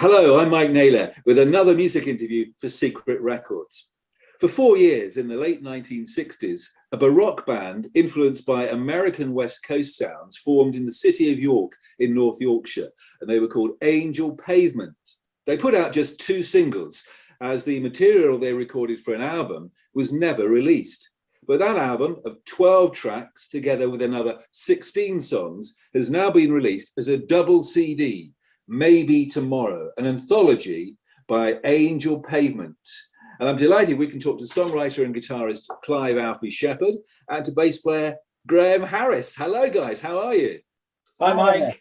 Hello, I'm Mike Naylor with another music interview for Secret Records. For 4 years in the late 1960s, a Baroque band influenced by American West Coast sounds formed in the city of York in North Yorkshire, and they were called Angel Pavement. They put out just 2 singles, as the material they recorded for an album was never released. But that album of 12 tracks, together with another 16 songs, has now been released as a double CD, Maybe Tomorrow, an anthology by Angel Pavement. And I'm delighted we can talk to songwriter and guitarist Clive Alfie Shepherd and to bass player Graham Harris. Hello, guys. How are you? Hi, Mike.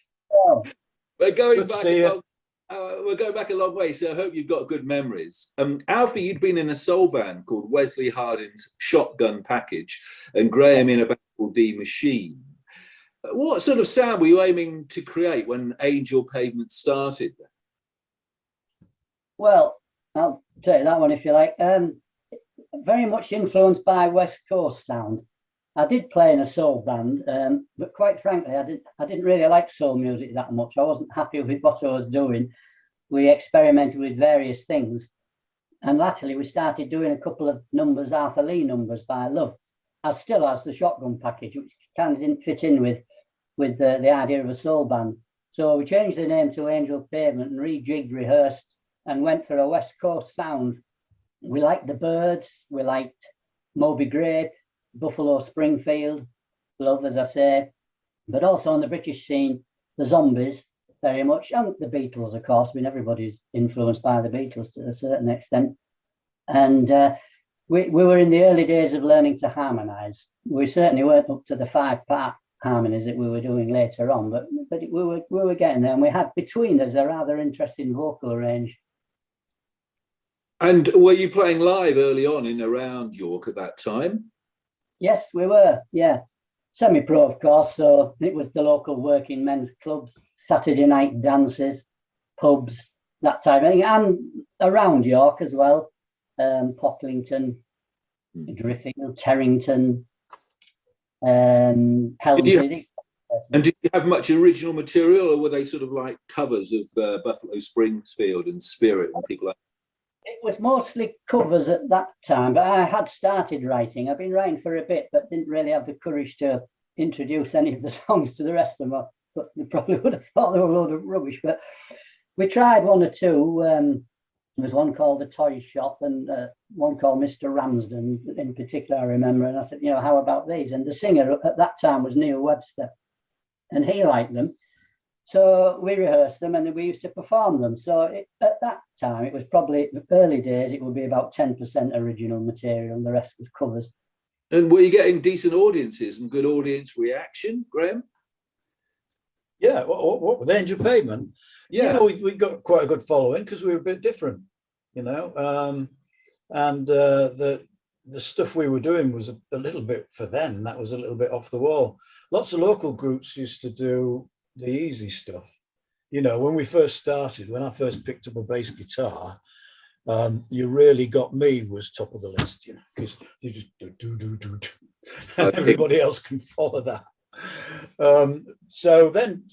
We're going back a long way, so I hope you've got good memories. Alfie, you'd been in a soul band called Wesley Hardin's Shotgun Package, and Graham in a band called The Machine. What sort of sound were you aiming to create when Angel Pavement started? Well, I'll tell you that one if you like. Very much influenced by West Coast sound. I did play in a soul band, but quite frankly, I didn't really like soul music that much. I wasn't happy with what I was doing. We experimented with various things, and latterly we started doing a couple of numbers, Arthur Lee numbers by Love, as still as the Shotgun Package, which kind of didn't fit in with the idea of a soul band. So we changed the name to Angel Pavement and rejigged, rehearsed, and went for a West Coast sound. We liked the Byrds, we liked Moby Grape, Buffalo Springfield, Love, as I say, but also on the British scene, the Zombies, very much, and the Beatles, of course. I mean, everybody's influenced by the Beatles to a certain extent. And we were in the early days of learning to harmonise. We certainly weren't up to the 5-part harmonies that we were doing later on, but we were getting there, and we had between us a rather interesting vocal range. And were you playing live early on in around York at that time? Yes, we were, yeah. Semi-pro, of course, so it was the local working men's clubs, Saturday night dances, pubs, that type of thing, and around York as well, Pocklington, Driffield, Terrington, Helmsley. And did you have much original material, or were they sort of like covers of Buffalo Springfield and Spirit and people like that? It was mostly covers at that time, but I had started writing. I've been writing for a bit, but didn't really have the courage to introduce any of the songs to the rest of them. I thought they probably would have thought they were a load of rubbish, but we tried 1 or 2. There was one called The Toy Shop and one called Mr. Ramsden in particular, I remember. And I said, how about these? And the singer at that time was Neil Webster, and he liked them. So we rehearsed them and then we used to perform them. So at that time, it was probably early days, it would be about 10% original material and the rest was covers. And were you getting decent audiences and good audience reaction, Graham? Yeah, what with Angel Pavement? Yeah, we got quite a good following because we were a bit different, and the stuff we were doing was a little bit, for them, that was a little bit off the wall. Lots of local groups used to do the easy stuff. When we first started, when I first picked up a bass guitar, You Really Got Me was top of the list, because you just do, and everybody else can follow that. So then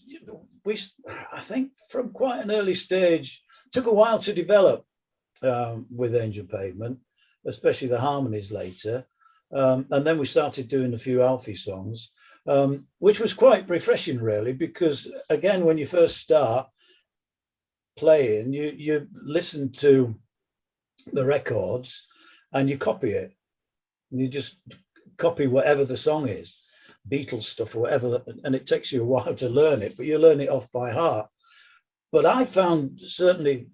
I think from quite an early stage, took a while to develop with Angel Pavement, especially the harmonies later. And then we started doing a few Alfie songs, which was quite refreshing, really, because again, when you first start playing, you listen to the records and you copy it. You just copy whatever the song is, Beatles stuff or whatever, and it takes you a while to learn it, but you learn it off by heart. But I found, certainly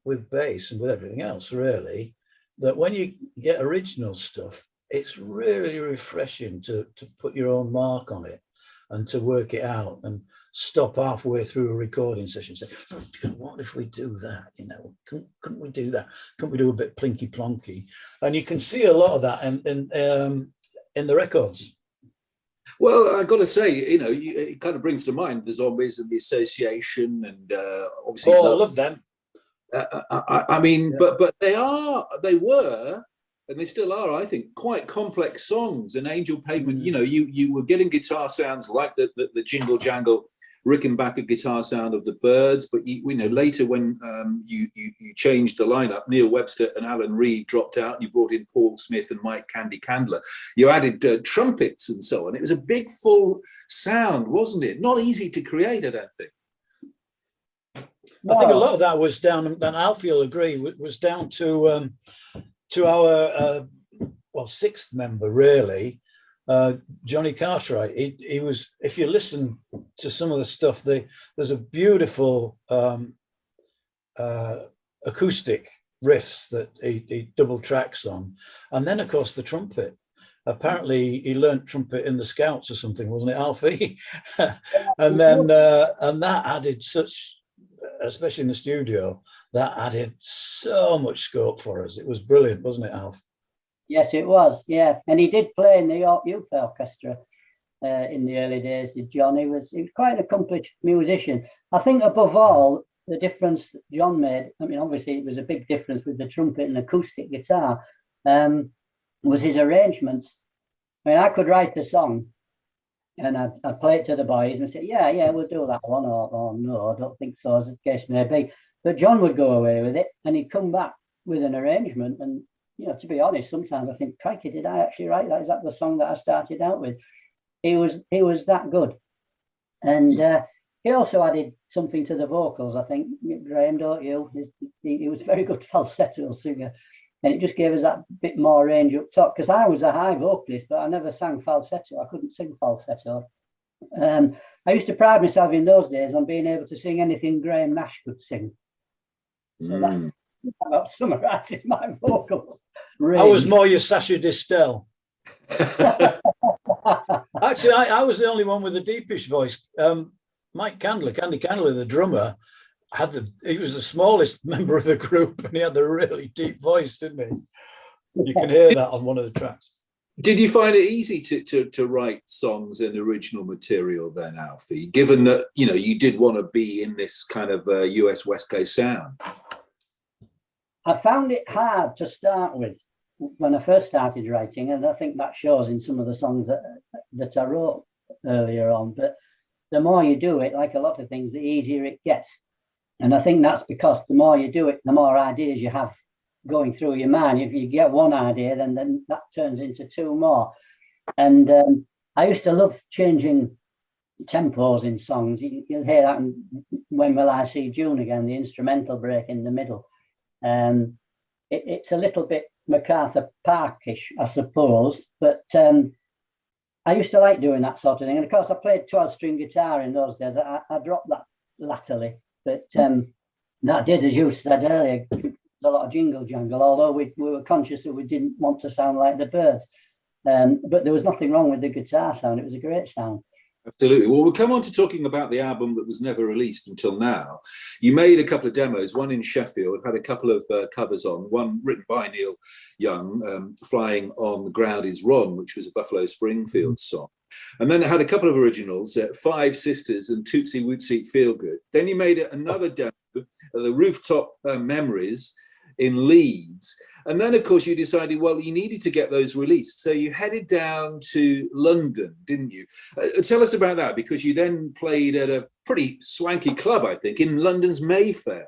with bass and with everything else, really, that when you get original stuff, it's really refreshing to put your own mark on it and to work it out and stop halfway through a recording session and say, oh, what if we do that? Couldn't we do that? Couldn't we do a bit plinky plonky? And you can see a lot of that in the records. Well, I've got to say, it kind of brings to mind the Zombies and the Association, and obviously, I love them. I mean, yeah. but they were, and they still are, I think, quite complex songs. And Angel Pavement, you were getting guitar sounds like the jingle jangle Rickenbacker guitar sound of the Byrds, but later when you changed the lineup, Neil Webster and Alan Reed dropped out, and you brought in Paul Smith and Mike Candy Candler. You added trumpets and so on. It was a big full sound, wasn't it? Not easy to create, I don't think. I think a lot of that was down, and Alfie will agree, was down to our sixth member, really, Johnny Cartwright. He was, if you listen to some of the stuff, there's a beautiful acoustic riffs that he double tracks on, and then of course the trumpet. Apparently he learnt trumpet in the Scouts or something, wasn't it, Alfie? and that added such, especially in the studio, that added so much scope for us. It was brilliant, wasn't it, Alf? Yes, it was. Yeah, and he did play in the York Youth Orchestra in the early days. Did John? He was quite an accomplished musician. I think above all, the difference that John made, I mean, obviously it was a big difference with the trumpet and acoustic guitar, was his arrangements. I mean, I could write the song and I'd play it to the boys and say, yeah, we'll do that one, or no, I don't think so, as the case may be. But John would go away with it and he'd come back with an arrangement. And, to be honest, sometimes I think, crikey, did I actually write that? Is that the song that I started out with? He was that good. And he also added something to the vocals, I think. Graham, don't you? He was a very good falsetto singer. And it just gave us that bit more range up top, because I was a high vocalist, but I never sang falsetto. I couldn't sing falsetto. I used to pride myself in those days on being able to sing anything Graham Nash could sing. So that about summarizes my vocals. Range. I was more your Sasha Distel. Actually, I was the only one with a deepish voice. Mike Candy Candler, the drummer, he was the smallest member of the group, and he had the really deep voice, didn't he? You can hear that on one of the tracks. Did you find it easy to write songs and original material then, Alfie, given that, you did want to be in this kind of US West Coast sound? I found it hard to start with when I first started writing, and I think that shows in some of the songs that I wrote earlier on. But the more you do it, like a lot of things, the easier it gets. And I think that's because the more you do it, the more ideas you have going through your mind. If you get one idea, then that turns into two more. And I used to love changing tempos in songs. You'll hear that in When Will I See June Again, the instrumental break in the middle. It's a little bit MacArthur Parkish, I suppose, but I used to like doing that sort of thing. And of course, I played 12-string guitar in those days. I dropped that latterly, but that did, as you said earlier, a lot of jingle jangle, although we were conscious that we didn't want to sound like the Byrds. But there was nothing wrong with the guitar sound. It was a great sound. Absolutely. Well, we'll come on to talking about the album that was never released until now. You made a couple of demos, one in Sheffield, had a couple of covers on, one written by Neil Young, Flying on the Ground is Ron, which was a Buffalo Springfield song. And then it had a couple of originals, Five Sisters and Tootsie Wootsie Feel Good. Then you made another demo, The Rooftop Memories in Leeds. And then, of course, you decided, well, you needed to get those released. So you headed down to London, didn't you? Tell us about that, because you then played at a pretty swanky club, I think, in London's Mayfair.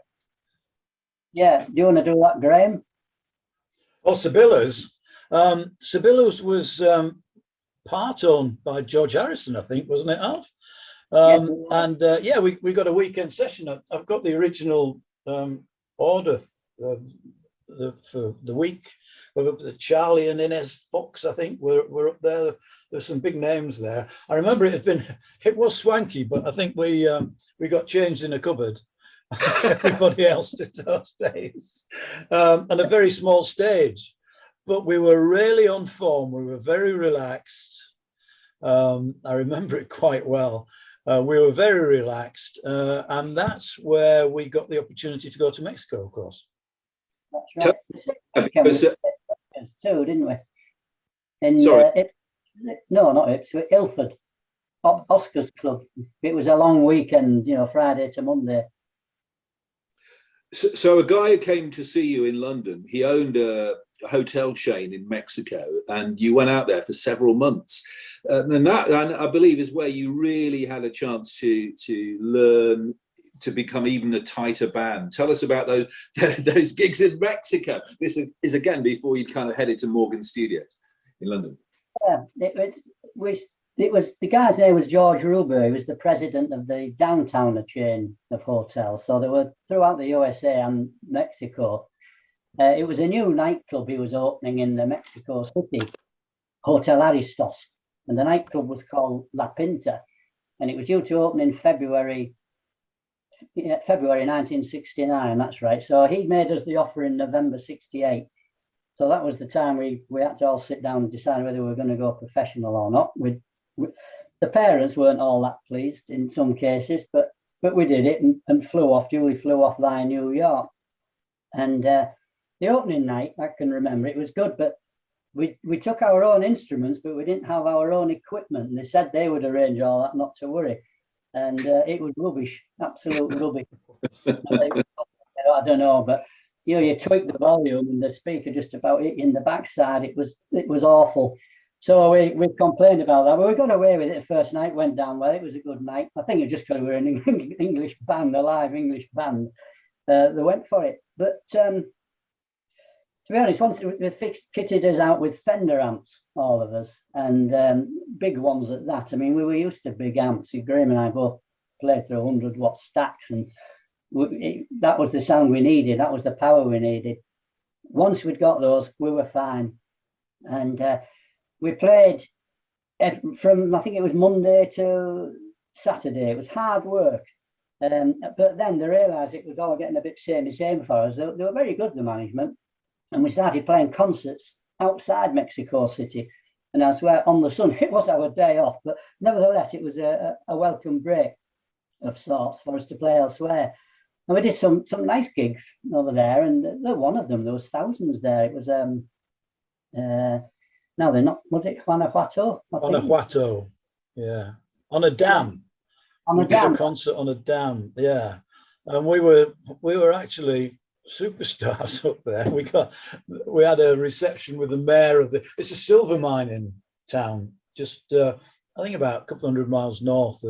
Yeah. Do you want to do that, Graham? Well, Sibylla's. Sibylla's was part owned by George Harrison, I think, wasn't it, Alf? And we got a weekend session. I've got the original order for the week. We're up to Charlie and Inez Fox, I think, we're up there. There's some big names there. I remember it was swanky, but I think we got changed in a cupboard. Everybody else did those days, and a very small stage, but we were really on form. We were very relaxed. I remember it quite well. We were very relaxed, and that's where we got the opportunity to go to Mexico, of course. That's right. Too, didn't we? Sorry. No, not Ipswich, Ilford, Oscar's Club. It was a long weekend, Friday to Monday. So a guy came to see you in London. He owned a hotel chain in Mexico, and you went out there for several months. And that, and I believe, is where you really had a chance to learn to become even a tighter band. Tell us about those gigs in Mexico. This is again before you kind of headed to Morgan Studios in London. Yeah, it was the guy's name was George Ruber. He was the president of the Downtown chain of hotels. So they were throughout the USA and Mexico. It was a new nightclub he was opening in the Mexico City, Hotel Aristos, and the nightclub was called La Pinta, and it was due to open in February 1969. That's right. So he made us the offer in November '68. So that was the time we had to all sit down and decide whether we were going to go professional or not. The parents weren't all that pleased in some cases, but we did it and flew off. Julie flew off via New York, and the opening night, I can remember, it was good, but we took our own instruments, but we didn't have our own equipment. And they said they would arrange all that, not to worry. And it was rubbish, absolute rubbish. I don't know, but you tweak the volume and the speaker just about hit in the backside. It was awful. So we complained about that, but we got away with it the first night, went down well. It was a good night. I think it just because we were an English band, a live English band, they went for it. But to be honest, once they kitted us out with Fender amps, all of us, and big ones at that. I mean, we were used to big amps. Graham and I both played through 100-watt stacks, and that was the sound we needed. That was the power we needed. Once we'd got those, we were fine. And we played from, I think it was Monday to Saturday. It was hard work. But then they realised it was all getting a bit same for us. They were very good, the management. And we started playing concerts outside Mexico City. And I swear, on the sun, it was our day off. But nevertheless, it was a welcome break of sorts for us to play elsewhere. And we did some nice gigs over there. And one of them, there was thousands there. It was, no, they're not, was it Guanajuato? Guanajuato, yeah. On a dam. On a dam. A concert on a dam, yeah. And we were actually superstars up there. We had a reception with the mayor of it's a silver mining town, just I think about a couple hundred miles north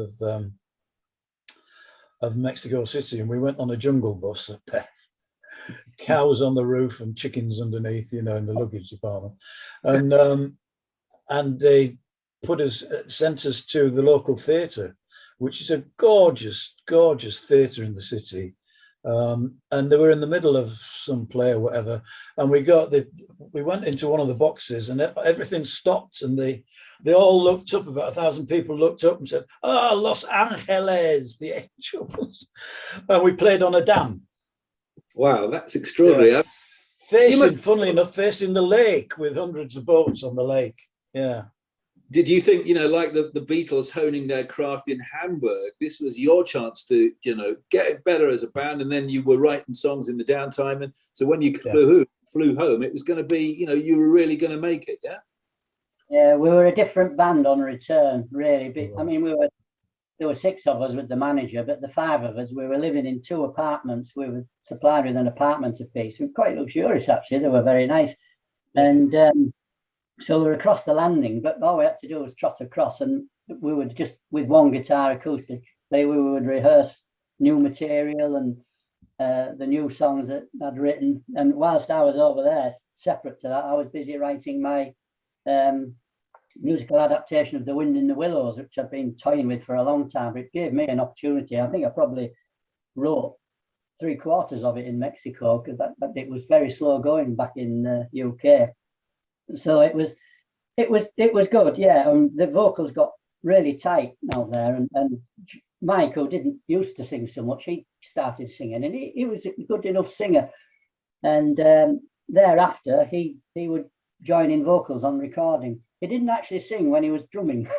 of Mexico City, and we went on a jungle bus up there. Cows on the roof and chickens underneath, in the luggage department, and they sent us to the local theatre, which is a gorgeous theatre in the city. And they were in the middle of some play or whatever, and we went into one of the boxes, and everything stopped, and they all looked up. About 1,000 people looked up and said, "Ah, oh, Los Angeles, the Angels," and we played on a dam. Wow, that's extraordinary. Yeah. Funnily enough, facing the lake with hundreds of boats on the lake. Yeah. Did you think, like the Beatles honing their craft in Hamburg, this was your chance to, get better as a band, and then you were writing songs in the downtime, and so when you flew home, it was going to be, you were really going to make it, yeah? Yeah, we were a different band on return, really. I mean, there were 6 of us with the manager, but the 5 of us, we were living in 2 apartments. We were supplied with an apartment apiece. We were quite luxurious, actually. They were very nice. And so we were across the landing, but all we had to do was trot across, and we would just, with one guitar acoustic, we would rehearse new material and the new songs that I'd written. And whilst I was over there, separate to that, I was busy writing my musical adaptation of The Wind in the Willows, which I've been toying with for a long time. But it gave me an opportunity. I think I probably wrote 3/4 of it in Mexico, because it was very slow going back in the UK. So it was good, yeah. The vocals got really tight out there, and Mike, who didn't used to sing so much, he started singing, and he was a good enough singer. And thereafter, he would join in vocals on recording. He didn't actually sing when he was drumming,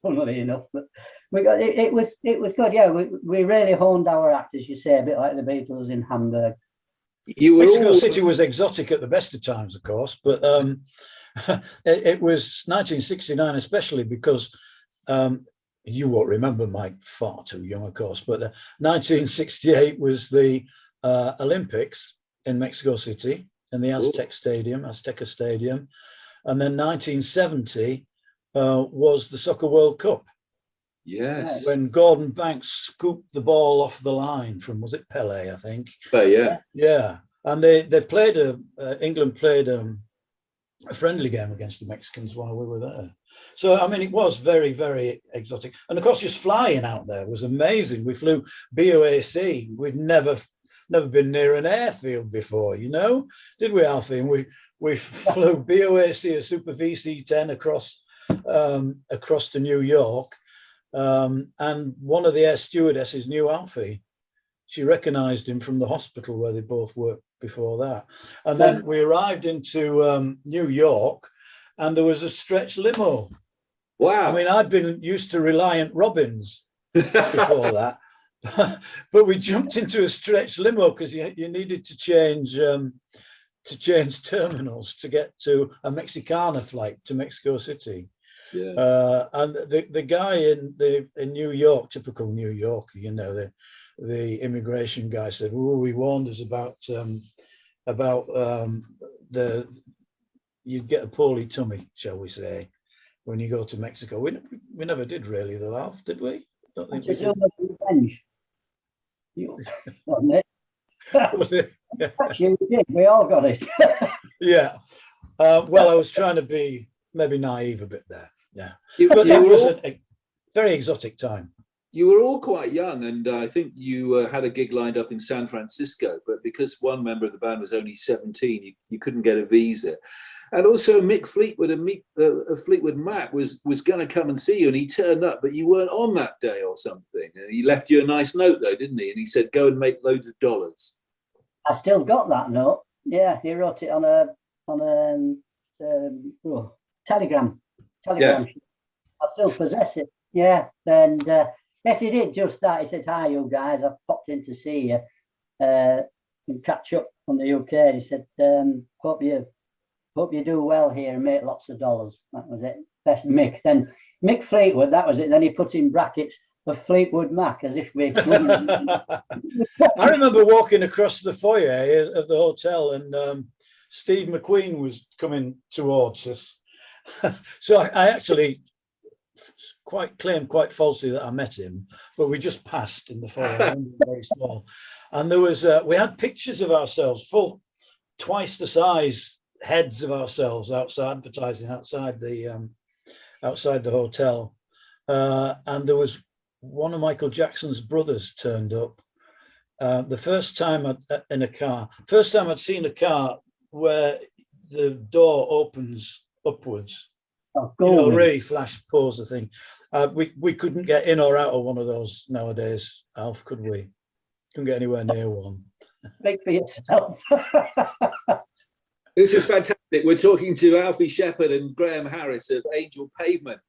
funnily enough. But it was good, yeah. We really honed our act, as you say, a bit like the Beatles in Hamburg. Mexico City was exotic at the best of times, of course, but it was 1969 especially because you won't remember, Mike, far too young, of course, but 1968 was the Olympics in Mexico City in the Azteca Stadium, and then 1970 was the Soccer World Cup. Yes. When Gordon Banks scooped the ball off the line from, was it Pele, I think? But yeah. Yeah. And they played England played a friendly game against the Mexicans while we were there. So, I mean, it was very, very exotic. And of course, just flying out there was amazing. We flew BOAC. We'd never been near an airfield before, you know, did we, Alfie? And we flew BOAC, a Super VC-10 across to New York. And one of the air stewardesses knew Alfie. She recognized him from the hospital where they both worked before that. And then we arrived into New York, and there was a stretch limo. Wow. I mean, I'd been used to Reliant Robins before that, but we jumped into a stretch limo because you needed to change terminals to get to a Mexicana flight to Mexico City. Yeah. And the guy in New York, typical New Yorker, you know, the immigration guy said, "Oh, he warned us about you'd get a poorly tummy, shall we say, when you go to Mexico." We never did really, though, Alf, did we? Don't think we did. Revenge. Wasn't it? Was it? Yeah. Actually, we did. We all got it. Yeah. Well, I was trying to be maybe naive a bit there. Yeah. But You it were was all- a very exotic time. You were all quite young, and I think you had a gig lined up in San Francisco, but because one member of the band was only 17, you couldn't get a visa. And also Mick Fleetwood and Fleetwood Mac was going to come and see you, and he turned up, but you weren't on that day or something. And he left you a nice note, though, didn't he? And he said, "Go and make loads of dollars." I still got that note. Yeah, he wrote it on a telegram. Yeah. I still possess it. Yeah, and yes, he did just that. He said, "Hi, you guys. I've popped in to see you and catch up on the UK." He said, "Hope you do well here and make lots of dollars." That was it. Best Mick. Then Mick Fleetwood. That was it. Then he put in brackets of Fleetwood Mac, as if we. I remember walking across the foyer of the hotel, and Steve McQueen was coming towards us. So I actually claimed quite falsely that I met him, but we just passed in the foyer, very small. And there was we had pictures of ourselves, full twice the size heads of ourselves advertising outside the hotel, and there was one of Michael Jackson's brothers turned up. The first time I'd seen a car where the door opens upwards. Oh, you know, really flash pause the thing. We couldn't get in or out of one of those nowadays, Alf, could we? Couldn't get anywhere near one. Speak for yourself. This is fantastic. We're talking to Alfie Shepherd and Graham Harris of Angel Pavement,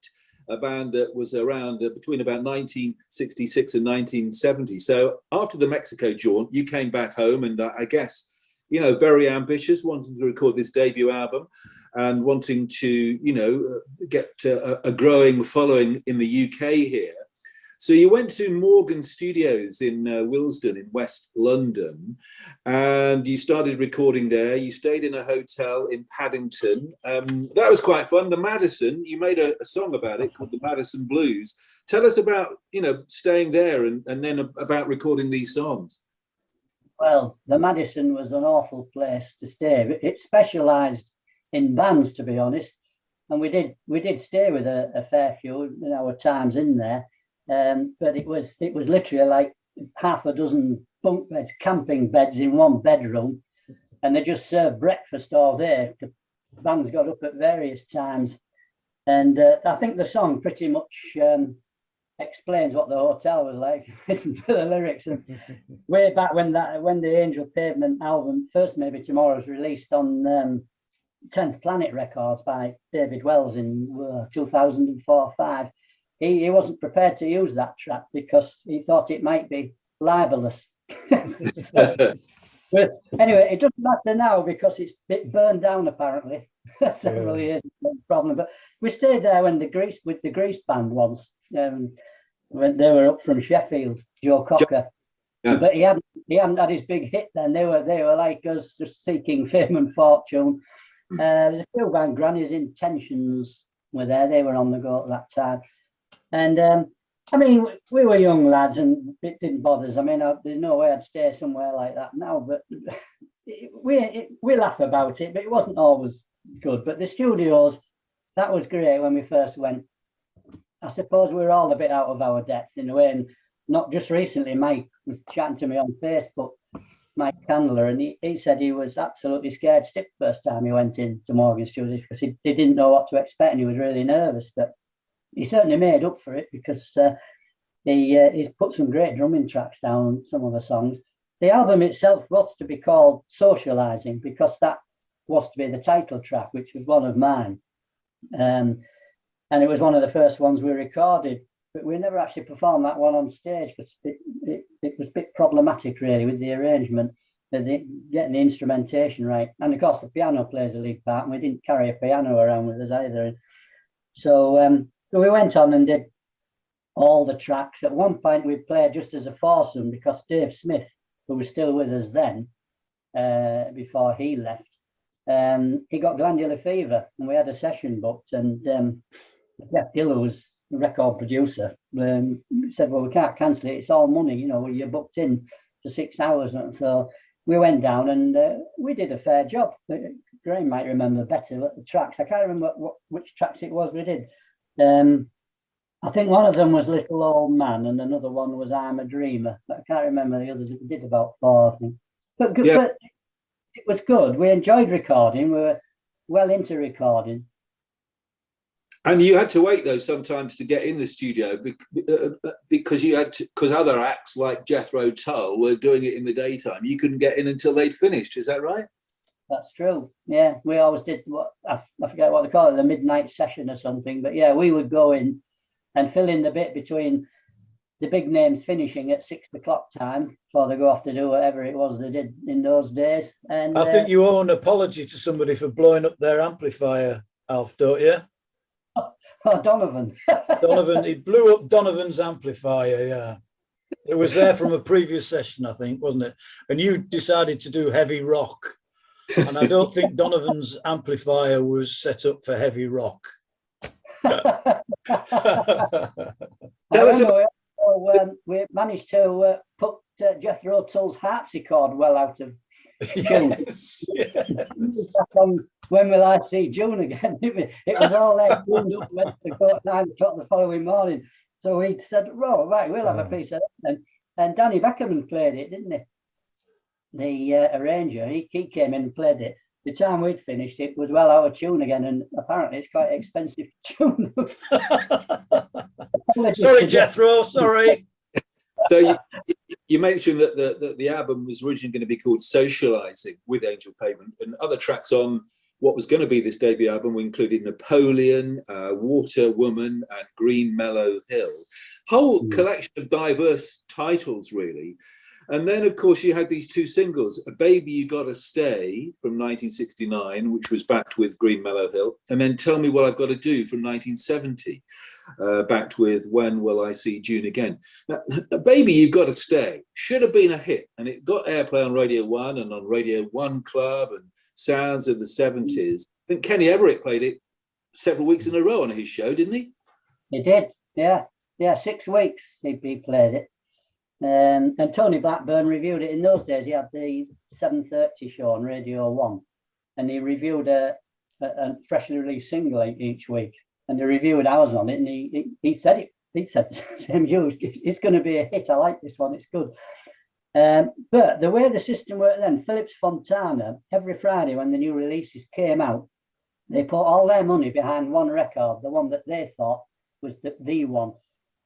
a band that was around between about 1966 and 1970. So after the Mexico jaunt, you came back home, and I guess, you know, very ambitious, wanting to record this debut album and wanting to, you know, get a growing following in the UK here. So you went to Morgan Studios in Willesden in West London, and you started recording there. You stayed in a hotel in Paddington. That was quite fun. The Madison, you made a song about it called the Madison Blues. Tell us about, you know, staying there and then about recording these songs. Well, the Madison was an awful place to stay. It specialised in bands, to be honest, and we did stay with a fair few in our times in there. But it was literally like half a dozen bunk beds, camping beds in one bedroom, and they just served breakfast all day. The bands got up at various times, and I think the song pretty much explains what the hotel was like. Listen to the lyrics, and way back when the Angel Pavement album, First Maybe Tomorrow, was released on 10th Planet Records by David Wells in 2004-5. He wasn't prepared to use that track because he thought it might be libelous. But anyway, it doesn't matter now because it's burned down apparently several years ago. Problem, but we stayed there when the Grease band once, when they were up from Sheffield, Joe Cocker. Yeah. But he hadn't had his big hit then. They were like us, just seeking fame and fortune. There's a few band, Granny's Intentions, were there. They were on the go at that time. And I mean, we were young lads and it didn't bother us. I mean, there's no way I'd stay somewhere like that now, but we laugh about it, but it wasn't always good. But the studios, that was great when we first went. I suppose we were all a bit out of our depth in a way, and not just recently. Mike was chatting to me on Facebook, Mike Candler, and he said he was absolutely scared stiff first time he went into Morgan Studios because he didn't know what to expect and he was really nervous. But he certainly made up for it because he's put some great drumming tracks down on some of the songs. The album itself was to be called Socialising because that was to be the title track, which was one of mine. And it was one of the first ones we recorded, but we never actually performed that one on stage because it was a bit problematic really with the arrangement, getting the instrumentation right. And of course the piano plays a lead part and we didn't carry a piano around with us either. So we went on and did all the tracks. At one point we played just as a foursome because Dave Smith, who was still with us then, before he left, he got glandular fever and we had a session booked, and Jeff Gill, who was the record producer, said, well, we can't cancel it, it's all money, you know, you're booked in for 6 hours. And so we went down and we did a fair job. Graham might remember better the tracks. I can't remember which tracks it was we did. I think one of them was Little Old Man and another one was I'm a Dreamer, but I can't remember the others. We did about 4, I think. But it was good. We enjoyed recording. We were well into recording. And you had to wait though sometimes to get in the studio because other acts like Jethro Tull were doing it in the daytime. You couldn't get in until they'd finished. Is that right? That's true. Yeah, we always did what I forget what they call it, the midnight session or something. But yeah, we would go in and fill in the bit between the big names finishing at 6 o'clock time before they go off to do whatever it was they did in those days. And I think you owe an apology to somebody for blowing up their amplifier, Alf, don't you? Oh, Donovan. Donovan, he blew up Donovan's amplifier, yeah. It was there from a previous session, I think, wasn't it? And you decided to do heavy rock. And I don't think Donovan's amplifier was set up for heavy rock. We managed to put Jethro Tull's harpsichord well out of tune. Yes. When will I see June again? It was all there tuned up, went to go at 9 o'clock the following morning. So he said, "Oh, right, we'll have a piece of that." And Danny Beckerman played it, didn't he? The arranger, he came in and played it. The time we'd finished, it was well out of tune again, and apparently it's quite expensive to tune. Sorry, Jethro, sorry. So you mentioned that the album was originally going to be called Socialising with Angel Pavement, and other tracks on what was going to be this debut album included Napoleon, Water Woman, and Green Mello Hill. Whole collection of diverse titles, really. And then, of course, you had these 2 singles, Baby You Gotta Stay from 1969, which was backed with Green Mello Hill, and then Tell Me What I've Got to Do from 1970, backed with When Will I See June Again. Now, Baby You've Got to Stay should have been a hit, and it got airplay on Radio 1 and on Radio 1 Club and Sounds of the 70s. I think Kenny Everett played it several weeks in a row on his show, didn't he? He did, yeah. 6 weeks he played it. And Tony Blackburn reviewed it in those days. He had the 7:30 show on Radio 1, and he reviewed a freshly released single each week. And he reviewed ours on it, and he said same you, it's going to be a hit. I like this one, it's good. But the way the system worked then, Philips Fontana, every Friday when the new releases came out, they put all their money behind one record, the one that they thought was the one.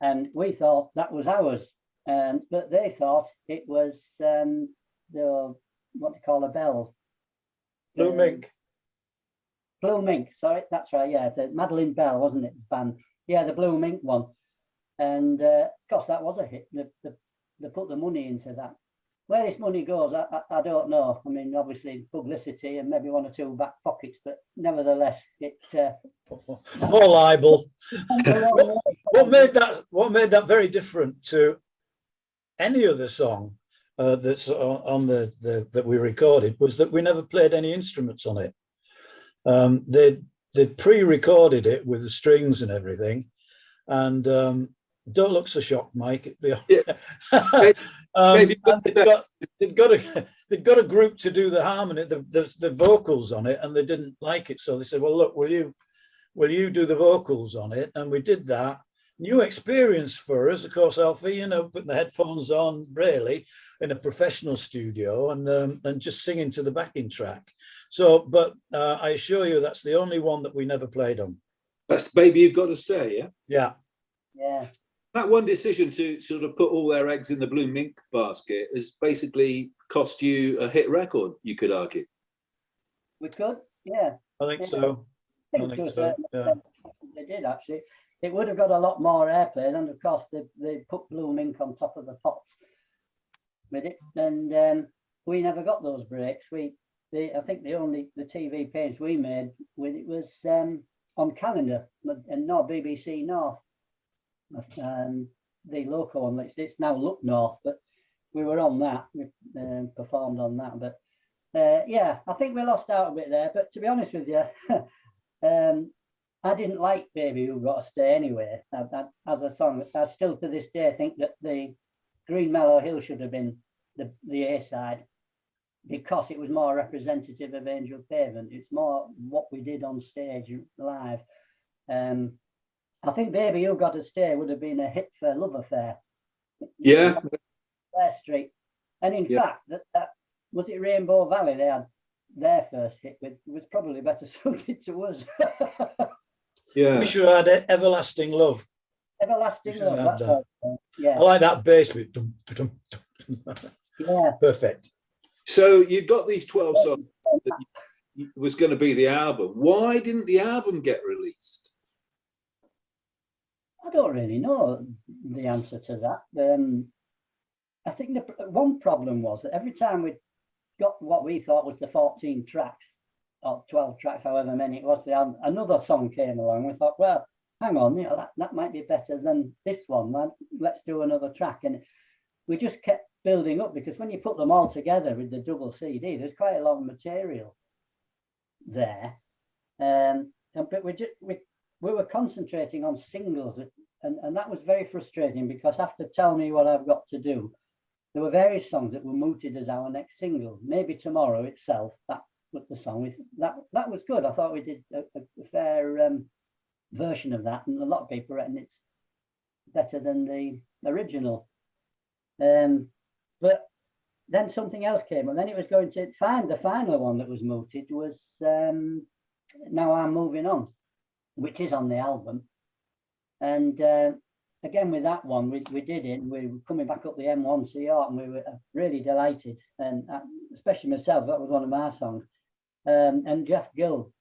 And we thought that was ours. But they thought it was the what do you call a bell? Blue Mink. Blue Mink, sorry, that's right, yeah. The Madeline Bell, wasn't it? Band. Yeah, the Blue Mink one. And of course that was a hit. They put the money into that. Where this money goes, I don't know. I mean, obviously publicity and maybe 1 or 2 back pockets, but nevertheless, it more libel. What made that very different to any other song that's on the that we recorded was that we never played any instruments on it. they'd pre-recorded it with the strings and everything. And don't look so shocked, Mike. Yeah. And they'd got a group to do the harmony, the vocals on it, and they didn't like it. So they said, well, look, will you do the vocals on it? And we did that. New experience for us, of course, Alfie, putting the headphones on really in a professional studio and just singing to the backing track. So, but I assure you, that's the only one that we never played on. That's Baby You've Got to Stay, yeah? Yeah. Yeah. That one decision to sort of put all their eggs in the blue mink basket has basically cost you a hit record, you could argue. We could, yeah. I think so. I think so. Yeah. They did, actually. It would have got a lot more airplay, and of course they put blue mink on top of the pots with it, and we never got those breaks. I think the TV page we made with it was on Calendar and not BBC North, the local one. It's now Look North, but we were on that. We performed on that, but yeah, I think we lost out a bit there. But to be honest with you, I didn't like Baby You've Got to Stay anyway. As a song, I still to this day think that the Green Mello Hill should have been the A side, because it was more representative of Angel Pavement. It's more what we did on stage live. I think Baby You've Got to Stay would have been a hit for Love Affair. Yeah. Fair Street. And in fact, that was it Rainbow Valley they had their first hit with, was probably better suited to us. Yeah. We should have had Everlasting Love. Everlasting Love, that's that. Right. Yeah. I like that bass bit. Yeah. Perfect. So you've got these 12 songs that was going to be the album. Why didn't the album get released? I don't really know the answer to that. I think the one problem was that every time we got what we thought was the 14 tracks, or 12 tracks, however many it was, another song came along. We thought, well, hang on, that might be better than this one, man. Let's do another track. And we just kept building up, because when you put them all together with the double CD, there's quite a lot of material there. But we were concentrating on singles, and that was very frustrating, because after Tell Me What I've Got to Do, there were various songs that were mooted as our next single. Maybe Tomorrow itself, that was the song. That was good. I thought we did a fair version of that, and a lot of people reckon it's better than the original. But then something else came, and then it was going to find the final one that was mooted was Now I'm Moving On, which is on the album. And again, with that one, we did it. We were coming back up the M1 to York, and we were really delighted. And especially myself, that was one of my songs. And Jeff Gill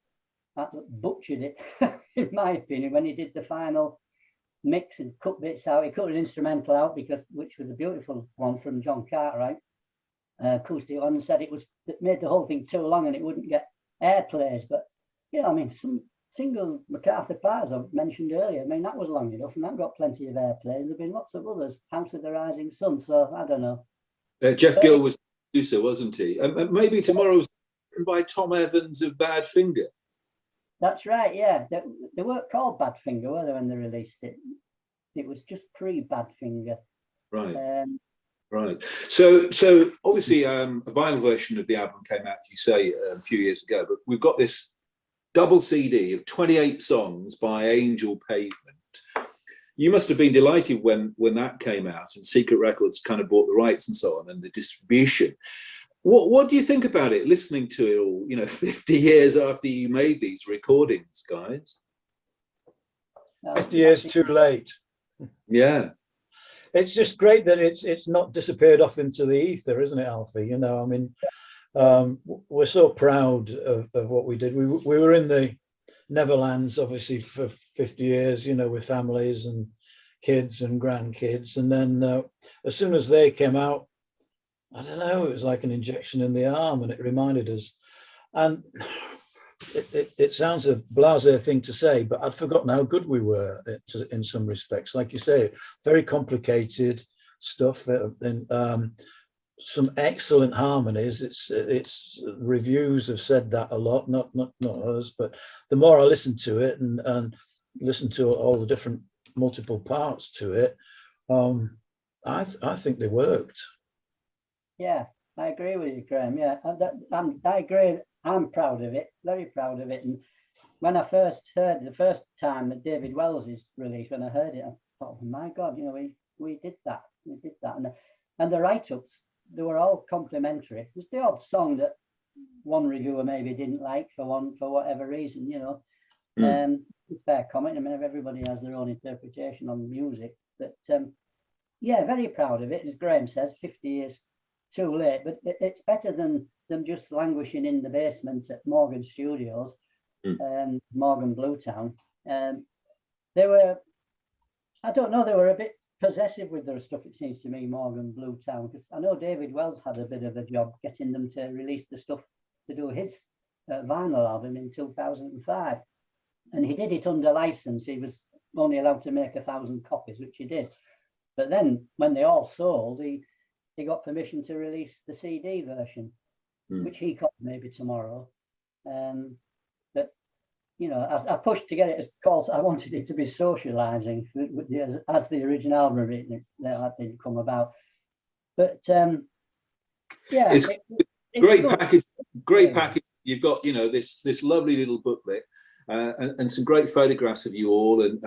butchered it, in my opinion, when he did the final mix and cut bits out. He cut an instrumental out, which was a beautiful one from John Cartwright, acoustic one, and said it made the whole thing too long and it wouldn't get airplays. But I mean, some single MacArthur Parrs I mentioned earlier, I mean, that was long enough, and that got plenty of airplay. There've been lots of others, House of the Rising Sun. So I don't know. Jeff Gill was the producer, wasn't he? And maybe Tomorrow was written by Tom Evans of Badfinger. That's right, yeah. They weren't called Badfinger, were they, when they released it? It was just pre-Badfinger. Right. Right. So obviously a vinyl version of the album came out, you say, a few years ago, but we've got this double CD of 28 songs by Angel Pavement. You must have been delighted when that came out, and Secret Records kind of bought the rights and so on, and the distribution. What do you think about it, listening to it all, 50 years after you made these recordings, guys? 50 years too late. Yeah. It's just great that it's not disappeared off into the ether, isn't it, Alfie? I mean, we're so proud of what we did. We were in the Netherlands, obviously, for 50 years, with families and kids and grandkids. And then as soon as they came out, I don't know, it was like an injection in the arm, and it reminded us. And it sounds a blasé thing to say, but I'd forgotten how good we were in some respects. Like you say, very complicated stuff. some excellent harmonies. It's reviews have said that a lot, not us, but the more I listen to it and listen to all the different multiple parts to it, I think they worked. Yeah, I agree with you, Graham. Yeah, I agree. I'm proud of it, very proud of it. And when I first heard the first time that David Wells is released, when I heard it, I thought, oh my God, we did that, and the write-ups, they were all complimentary. There's the odd song that one reviewer maybe didn't like for whatever reason, fair comment. I mean, everybody has their own interpretation on music, but yeah, very proud of it. As Graham says, 50 years too late, but it's better than them just languishing in the basement at Morgan Studios, Morgan Bluetown. They were, I don't know, they were a bit possessive with their stuff, it seems to me, Morgan Bluetown, because I know David Wells had a bit of a job getting them to release the stuff to do his vinyl album in 2005, and he did it under license. He was only allowed to make 1,000 copies, which he did, but then when they all sold, he got permission to release the CD version, which he called Maybe Tomorrow. But I pushed to get it as called. I wanted it to be Socialising as the original album. That didn't come about. But yeah, it's great good. package. Great package. You've got this lovely little booklet. And some great photographs of you all, and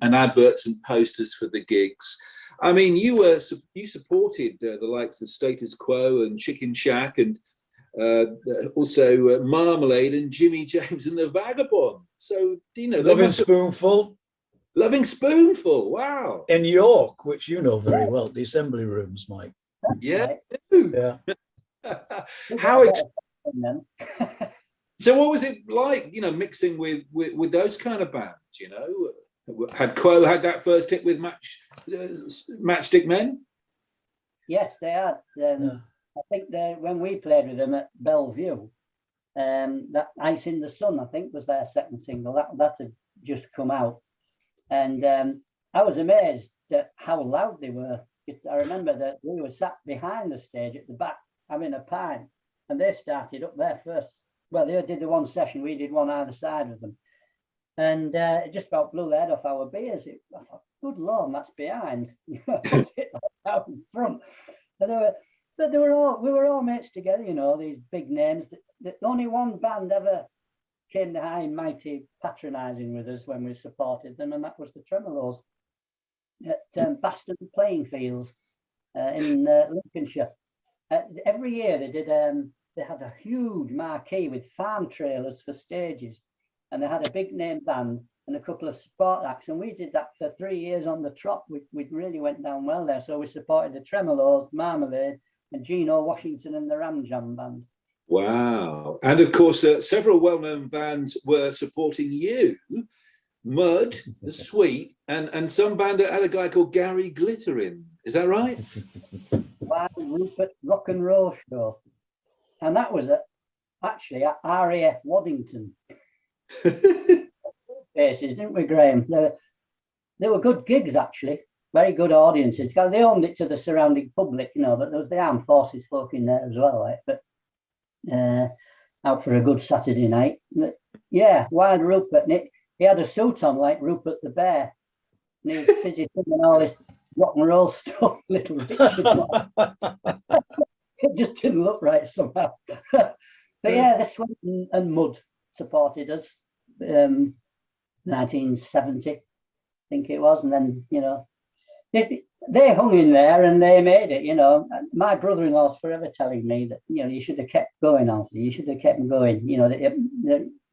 adverts and posters for the gigs. I mean, you supported the likes of Status Quo and Chicken Shack, and also Marmalade and Jimmy James and the Vagabond. So Loving Spoonful. Loving Spoonful. Wow. In York, which you know very well, the Assembly Rooms, Mike. Yeah. Yeah. So what was it like, mixing with those kind of bands? Had Quo had that first hit with Matchstick Men? Yes, they had. I think when we played with them at Bellevue, that Ice in the Sun, I think, was their second single. That had just come out, and I was amazed at how loud they were. I remember that we were sat behind the stage at the back having a pint, and they started up there first. Well, they did the one session, we did one either side of them. And it just about blew the head off our beers. I thought, good Lord, that's behind. Out in front. And we were all mates together, these big names. That only one band ever came to high and mighty patronising with us when we supported them, and that was the Tremolos at Baston Playing Fields in Lincolnshire. Every year they did. They had a huge marquee with farm trailers for stages, and they had a big name band and a couple of support acts. And we did that for 3 years on the trot. We really went down well there. So we supported the Tremolos, Marmalade, and Gino Washington and the Ram Jam Band. Wow. And of course, several well-known bands were supporting you. Mud, The Sweet, and some band that had a guy called Gary Glitter in. Is that right? Wild Rupert Rock and Roll Show. And that was actually at RAF Waddington. Bases, didn't we, Graham? They were good gigs, actually. Very good audiences. They owned it to the surrounding public, but there was the armed forces folk in there as well, right? But out for a good Saturday night. But, yeah, Wild Rupert. And he had a suit on like Rupert the Bear. And he was busy singing all this rock and roll stuff, Little Richard. It just didn't look right somehow. But yeah, the Sweat and Mud supported us. 1970, I think it was. And then, they hung in there and they made it, My brother-in-law's forever telling me that, you should have kept going, Alfie. You should have kept them going.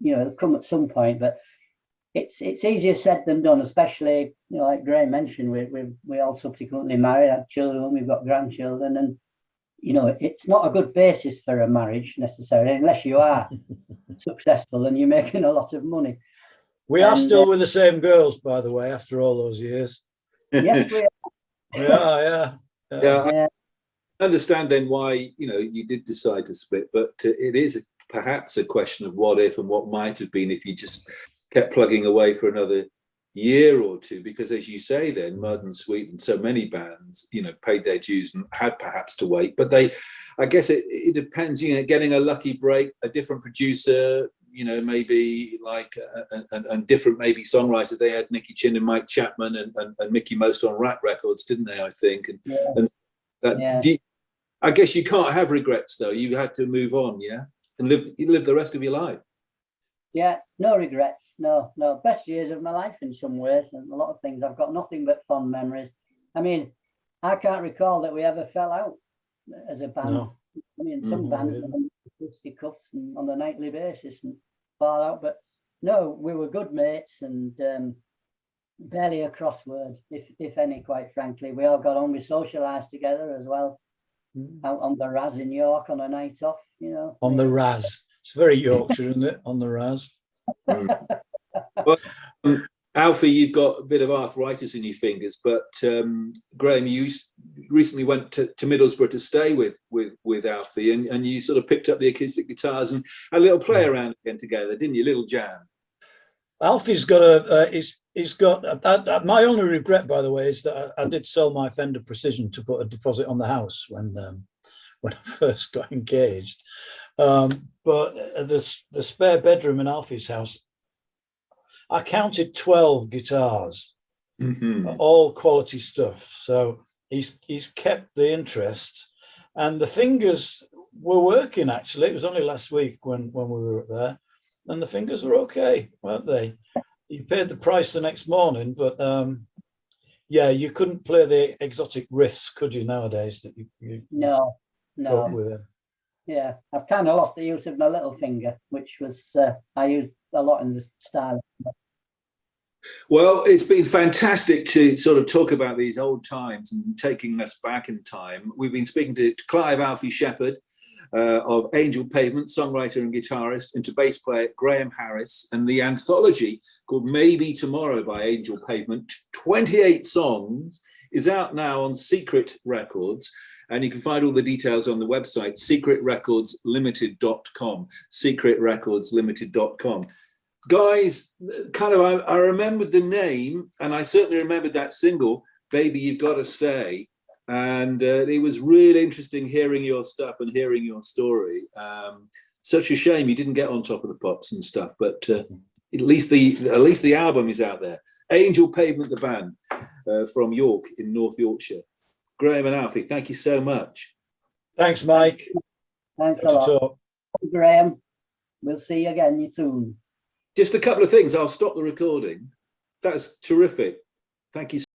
They'll come at some point, but it's easier said than done, especially, like Graham mentioned, we all subsequently married, had children, we've got grandchildren, and it's not a good basis for a marriage necessarily, unless you are successful and you're making a lot of money. We are still with the same girls, by the way, after all those years. Yes, we are. Yeah. I understand then why, you did decide to split, but it is perhaps a question of what if and what might have been if you just kept plugging away for another year or two, because as you say, then Mud and Sweet and so many bands, you know, paid their dues and had perhaps to wait. But I guess it depends, you know, getting a lucky break, a different producer, you know, maybe like and different maybe songwriters. They had Nicky Chin and Mike Chapman and Mickey Most on Rat Records, didn't they? I think. I guess you can't have regrets though. You had to move on, yeah, and live the rest of your life. Yeah, no regrets. No. Best years of my life in some ways, and a lot of things. I've got nothing but fond memories. I mean, I can't recall that we ever fell out as a band. No. I mean, some bands on fisticuffs and on a nightly basis and fall out, but no, we were good mates and barely a crossword, if any, quite frankly. We all got on. We socialised together as well, out on the Raz in York on a night off, you know. On the Raz. It's very Yorkshire, isn't it? On the Raz. Well, Alfie, you've got a bit of arthritis in your fingers, but Graham, you recently went to Middlesbrough to stay with Alfie, and you sort of picked up the acoustic guitars and had a little play around again together, didn't you? A little jam. Alfie's got he's got my only regret, by the way, is that I did sell my Fender Precision to put a deposit on the house when I first got engaged. But the spare bedroom in Alfie's house, I counted 12 guitars, all quality stuff. So he's kept the interest, and the fingers were working. Actually, it was only last week when we were up there, and the fingers were okay, weren't they? You paid the price the next morning, but yeah, you couldn't play the exotic riffs, could you, nowadays? That you No. with it. Yeah, I've kind of lost the use of my little finger, which was I used a lot in the style. Well, it's been fantastic to sort of talk about these old times and taking us back in time. We've been speaking to Clive Alfie Shepherd of Angel Pavement, songwriter and guitarist, and to bass player Graham Harris, and the anthology called Maybe Tomorrow by Angel Pavement, 28 songs, is out now on Secret Records. And you can find all the details on the website, secretrecordslimited.com, secretrecordslimited.com. Guys, kind of, I remembered the name, and I certainly remembered that single, Baby You've Got to Stay. And it was really interesting hearing your stuff and hearing your story. Such a shame you didn't get on Top of the Pops and stuff, but at least the album is out there. Angel Pavement, the band from York in North Yorkshire. Graham and Alfie, thank you so much. Thanks, Mike. Thanks a lot. Graham, we'll see you again soon. Just a couple of things. I'll stop the recording. That's terrific. Thank you.